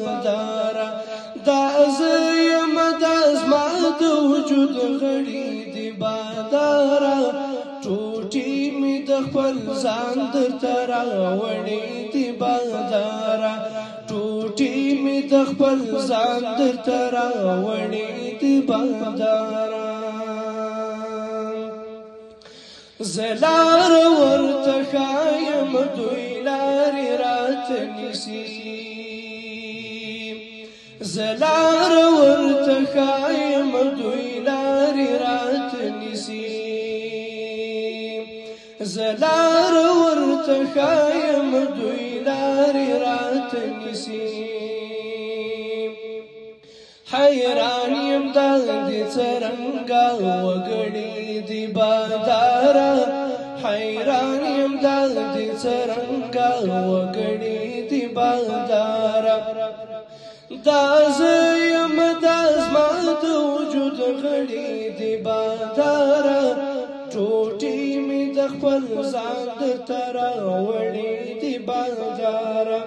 بادارا دا زه یم دا زما د وجود غړي دي بادارا ټوټې مې د خپل ځان درته راوړې دي بادارا ټوټې مې د خپل ځان درته راوړې دي بادارا زلار ورته ښایم دوی لارې راته نیسي زلار ورته ښایم دوی لارې راته نیسي زلار ورته ښایم دوی لارې راته نیسي حیران یم دا دې څرنګه وګړي دي بادارا حیران یم دا دې څرنګه وګړي دي بادارا دا زه یم دا زما د وجود غړي دي بادارا ټوټې مې د خپل ځان درته راوړې دي بادارا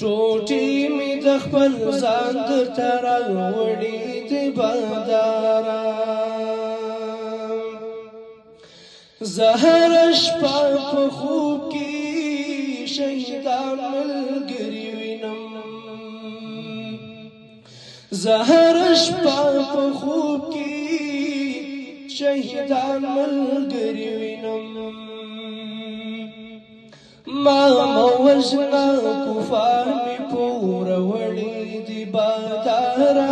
ټوټې مې د خپل ځان درته راوړې دي بادارا زه هره شپه په خوب کې شهیدان ملګري وینم زه هره شپه په خوب کې شهیدان ملګري وینم ما موجنا کفار می پور وړي دي بادارا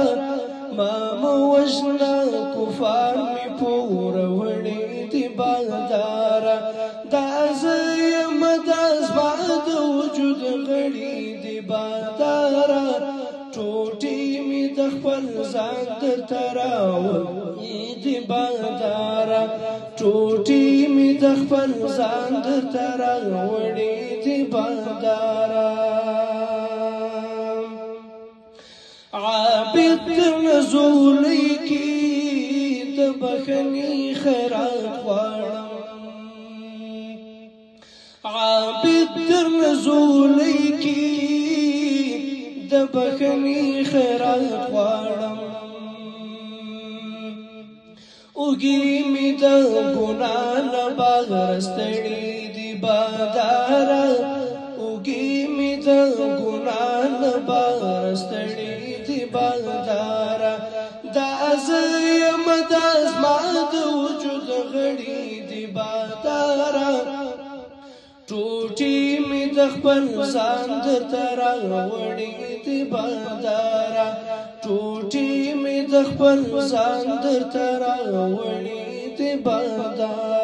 ما موجنا کفار می پور وړي دي بادارا دا زه یم دا زما د وجود غړي دي بادارا ټوټې مې د خپل ځان درته راوړې دي بادارا ټوټې مې د خپل ځان درته راوړې دي بادارا عابد نزولې کې د بخنې خیرات غواړم عابد نزولې کې د بخنې خیرات غواړم اوږې مې د ګناه نه بغیر ستړي دي بادارا اوږې مې د ګناه نه بغیر ستړي دي بادارا دا زه یم دا زما د وجود غړي دي بادارا ټوټې مې د خپل ځان درته راوړې دي بادارا ټوټې مې د خپل ځان درته راوړې دي بادارا